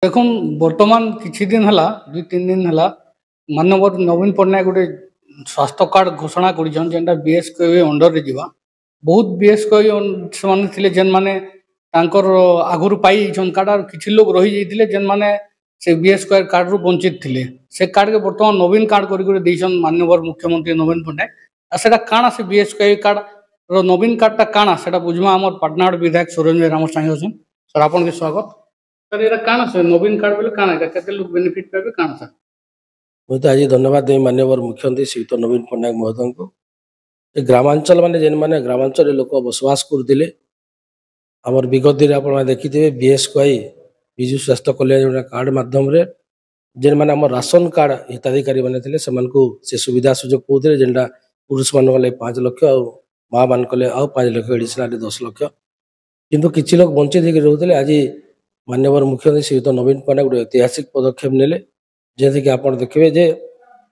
देखुन बर्तमान किछि दिन हला 2-3 दिन हला माननीय नवीन पट्टनायक गोटे स्वास्थ्य कार्ड घोषणा करिछन जेनटा बीएसके अंडर रे जीवा बहुत बीएसके से माने थिले जेन माने तांकर आगुरु पाई छन कार्ड और किछि लोग रहि जइतिले जेन माने से बीएसके कार्ड रु वंचित थिले से कार्ड के बर्तमान नवीन कार्ड करि देइछन माननीय मुख्यमंत्री नवीन पट्टनायक आ सेटा काना से बीएसके कार्ड रो नवीन कार्डटा काना सेटा बुझमा हमर पाटनागढ़ विधायक सुरेंद्र राम साई होछन सर आपन के स्वागत सर एरा काना सर नवीन कार्ड बोले काना केते लोग बेनिफिट पाबे काना सर मुझे आज धन्यवाद देवी माननीय मुख्यमंत्री श्रीयुत नवीन पट्टनायक महोदय को ग्रामांचल माने जेन माने ग्रामांचल लोक बसवास करते आमर विगत दिन आप देखिए बीएसके विजु स्वास्थ्य कल्याण योजना कार्ड माध्यम जेन माने आम राशन कार्ड हिताधिकारी मैंने से सुविधा सुजोग पाते जेनटा पुरुष मान 5 लाख और माँ मान 5 लाख एडिशनाल 10 लाख किंतु किसी लोग वंचित होकर रोते आज माननीय मुख्यमंत्री श्रीयुत नवीन पट्टनायक गोटे ऐतिहासिक पदक्षेप नेले जैसे कि आप देखिए जे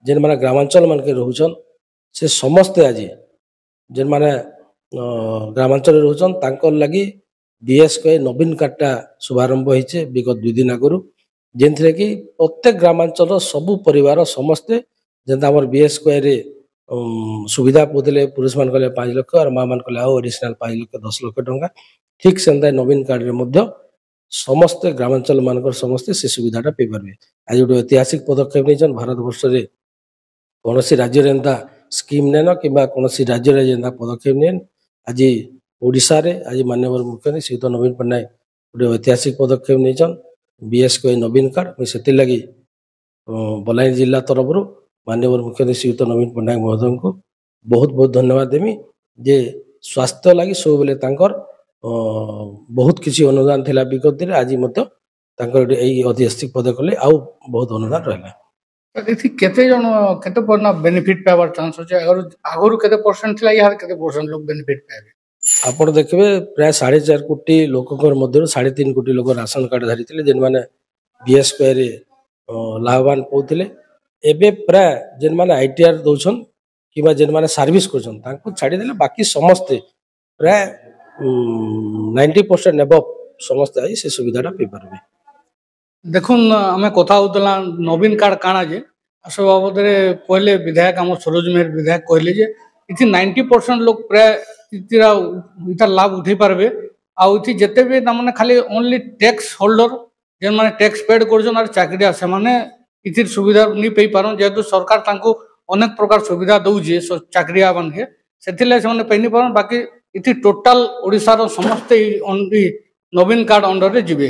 जेन माने ग्रामांचल मान के रोचन से समस्ते आज जेन माने ग्रामांचल रोचन तांकर लगी बीएसके नवीन कार्डटा शुभारंभ होइछे विगत 2 दिन आगु जेनथिरे कि प्रत्येक ग्रामांचल सबु परिवार समस्ते जेनता हमर बीएसके रे सुविधा पाते पुरुष मान 5 लाख और माँ मान एडिशनाल 5 लाख 10 लाख टंका ठीक से नवीन कार्ड रे मध्य समस्ते ग्रामांचल मानकर समस्ते से सुविधाटा पाई पारे आज गोटे ऐतिहासिक पदक्षेप नहीं भारत वर्ष रे कौन राज्य एंता स्कीम नेन कि कौन राज्य जेनता पदक्षेप नहीं आज ओडिशा रे आज माननीय मुख्यमंत्री श्रीयुत नवीन पट्टनायक गोटे ऐतिहासिक पदक्षेप नहीं बीएसके नवीन कार्ड से लगी बलांगीर जिला तरफ माननीय मुख्यमंत्री श्रीयुत नवीन पट्टनायक महोदय को बहुत बहुत धन्यवाद देमी जे स्वास्थ्य लगी सब बेले बहुत किसी अनुदान थिला विगत दिन आज ऐतिहासिक पदक आउ बहुत अनुदान रहा केते जन केते परना बेनिफिट पावर चांस होचे अगर आगुरु केते परसेंट थिला यार केते परसेंट लोग बेनिफिट पाबे आपण देखबे प्राय 4.5 कोटी लोककर मध्य 3.5 कोटी लोक राशन कार्ड धरिथिले जेन माने बीएसके रे लाभवान पौथिले एबे प्राय जेन माने आईटीआर दोछन किबा जेन माने सर्विस करछन तांको छाडी देले बाकी समस्त प्राय 90% एबव समस्त आई से सुविधाटा पाई पारबे देखुन आमे कथा होतला नवीन कार्ड काना जे अस बाबद रे कहले विधायक हम सरोज मेहर विधायक कहले जे इथि 90% लोग प्राय इता लाभ उठे पारबे आ इथि जते भी माने खाली ओनली टैक्स होल्डर जेन माने टैक्स पेड करछन और चाकरिया से माने इथि सुविधा नि पई पारन जेतु सरकार तांको अनेक प्रकार सुविधा दउजे चाकरिया बन के सेथिले से माने पैनी पारन बाकी इथि टोटल ओडिसा रो समस्त नवीन कार्ड अंडर रे जिबे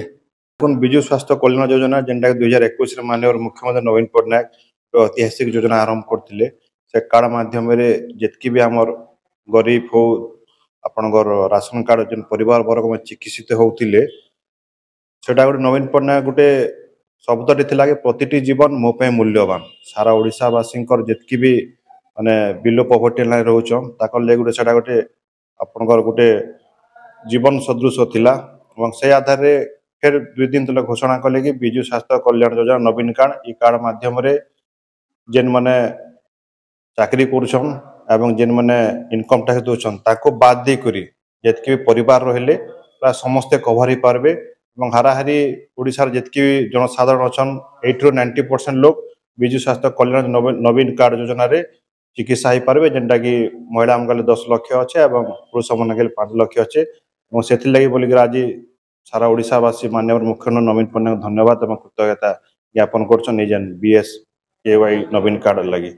विजु स्वास्थ्य कल्याण योजना जेनटा 2021 माननीय मुख्यमंत्री नवीन पट्टनायक ऐतिहासिक योजना आरंभ करथिले से कार्ड माध्यम रे जेतकी भी हमर गरीब हो आपनगर राशन कार्ड जन परिवार वर्ग में चिकित्सित होउथिले सेटा गोटे नवीन पट्टनायक गोटे शब्दटी थिला कि प्रतिटी जीवन मो पे मूल्यवान सारा ओडिसा वासींकर जेतकी भी माने बिलो पॉवर्टी लाइन रहउछन ताकर ले गोटे सेटा गोटे आपनकर गोटे जीवन सदृश थिला এবং সেই আধারে फिर 2 दिन तले घोषणा कले कि विजु स्वास्थ्य कल्याण योजना नवीन कार्ड इ कार्ड माध्यम रे जेन माने चाकरी करछन एवं जेन माने इनकम टैक्स दोछन ताको बाद दे करी जेतकी भी परिवार रहले प्रा समस्त कवर ही पारबे एवं हाराहारी ओडिसा रे जेतकी जनसाधारण अछन 80 ରୁ 90% लोग विजु स्वास्थ्य कल्याण नवीन कार्ड योजना रे चिकित्सा ही पारबे जेनटा कि महिला मन 10 लाख अच्छे एवं पुरुष मन 5 लाख अच्छे और से लगी बोलिक आज सारा ओडिशावासी माननीय मुख्यमंत्री नवीन पट्टनायक धन्यवाद और कृतज्ञता ज्ञापन कर बीएस के वाई नवीन कार्ड लगी।